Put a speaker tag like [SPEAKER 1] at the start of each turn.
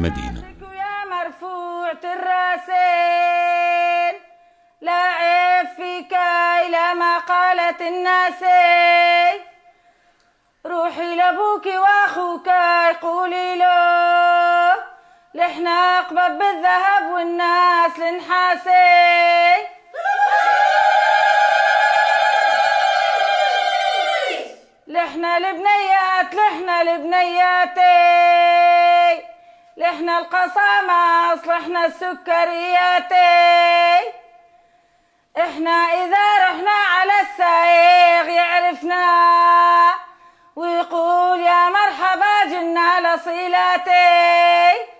[SPEAKER 1] المدينة.
[SPEAKER 2] يا مرفوع الراسين لا عيب فيك إلى ما قالت الناس، روحي لابوك واخوك قولي له لحنا اقبب بالذهب والناس لنحاسي. لحنا البنياتي لحنا القصامص لحنا السكرياتي. احنا اذا رحنا على السايغ يعرفنا ويقول يا مرحبا جنا لصيلاتي.